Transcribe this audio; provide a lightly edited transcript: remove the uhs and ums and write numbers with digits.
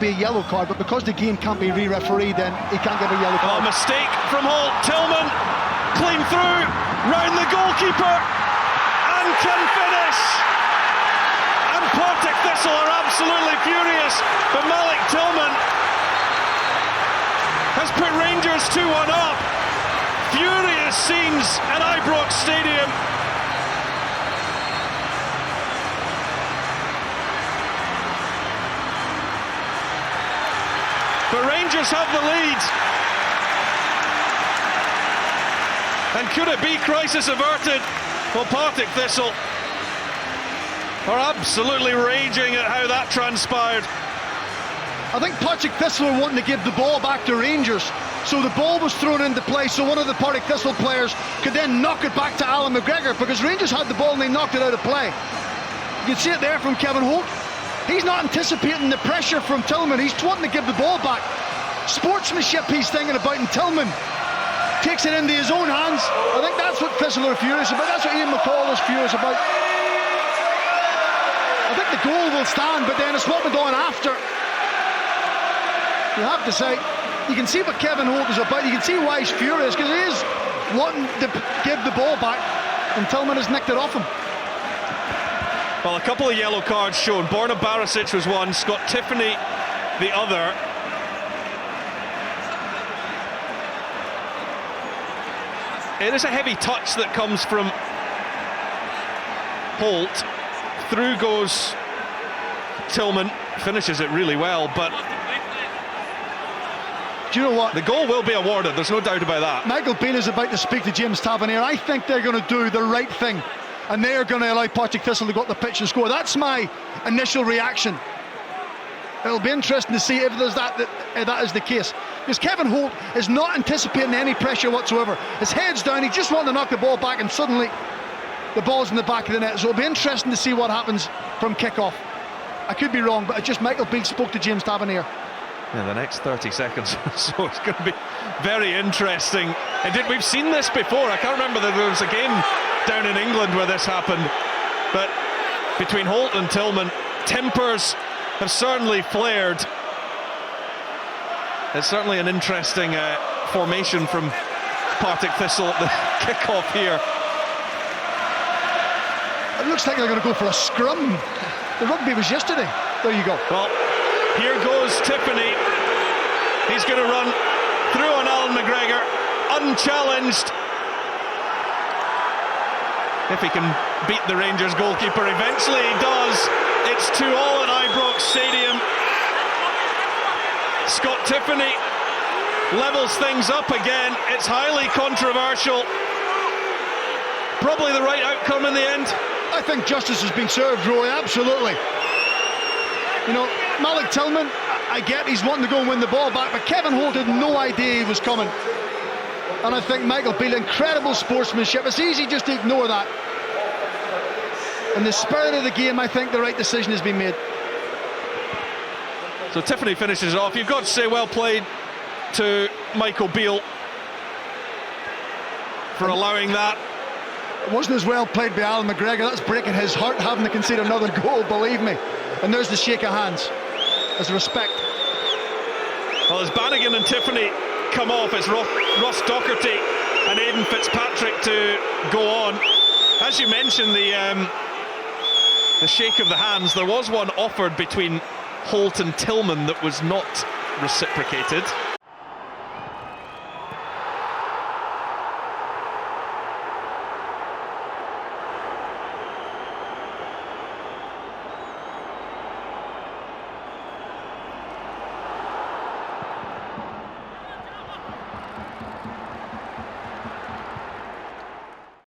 be a yellow card, but because the game can't be re-refereed, then he can't give a yellow card. Oh, mistake from Holt. Tillman, clean through, round the goalkeeper, and can finish. And Partick Thistle are absolutely furious, but Malik Tillman has put Rangers 2-1 up. Furious scenes at Ibrox Stadium. But Rangers have the lead. And could it be crisis averted? Well, Partick Thistle are absolutely raging at how that transpired. I think Partick Thistle were wanting to give the ball back to Rangers, so the ball was thrown into play so one of the Partick Thistle players could then knock it back to Alan McGregor, because Rangers had the ball and they knocked it out of play. You can see it there from Kevin Holt. He's not anticipating the pressure from Tillman. He's wanting to give the ball back. Sportsmanship he's thinking about, and Tillman takes it into his own hands. I think that's what Thistle are furious about. That's what Ian McCall is furious about. I think the goal will stand, but then it's what went on after. You have to say, you can see what Kevin Holt is about. You can see why he's furious, because he is wanting to give the ball back, and Tillman has nicked it off him. Well, a couple of yellow cards shown. Borna Barisic was one, Scott Tiffany the other. It is a heavy touch that comes from Holt. Through goes Tillman, finishes it really well, but do you know what? The goal will be awarded, there's no doubt about that. Michael Beale is about to speak to James Tavernier. I think they're going to do the right thing, and they're going to allow Partick Thistle to go up the pitch and score. That's my initial reaction. It'll be interesting to see if there's that is the case, because Kevin Holt is not anticipating any pressure whatsoever. His head's down, he just wanted to knock the ball back, and suddenly the ball's in the back of the net. So it'll be interesting to see what happens from kick-off. I could be wrong, but Michael Beale spoke to James Tavernier. Yeah, the next 30 seconds or so is going to be very interesting. Indeed, we've seen this before. I can't remember that there was a game down in England where this happened, but between Holt and Tillman, tempers have certainly flared. It's certainly an interesting formation from Partick Thistle at the kick-off here. It looks like they're going to go for a scrum. The rugby was yesterday. There you go. Well, here goes Tiffany. He's going to run through on Alan McGregor, unchallenged. If he can beat the Rangers goalkeeper, eventually he does. It's 2-2 at Ibrox Stadium. Scott Tiffany levels things up again. It's highly controversial. Probably the right outcome in the end. I think justice has been served, Roy, absolutely. You know, Malik Tillman, I get he's wanting to go and win the ball back, but Kevin Holt had no idea he was coming. And I think Michael Beale, incredible sportsmanship. It's easy just to ignore that. In the spirit of the game, I think the right decision has been made. So Tiffany finishes off. You've got to say well played to Michael Beale for allowing that. It wasn't as well played by Alan McGregor. That's breaking his heart, having to concede another goal, believe me. And there's the shake of hands as respect. Well, as Bannigan and Tiffany come off, it's Ross Docherty and Aidan Fitzpatrick to go on. As you mentioned, the shake of the hands, there was one offered between Holt and Tillman that was not reciprocated.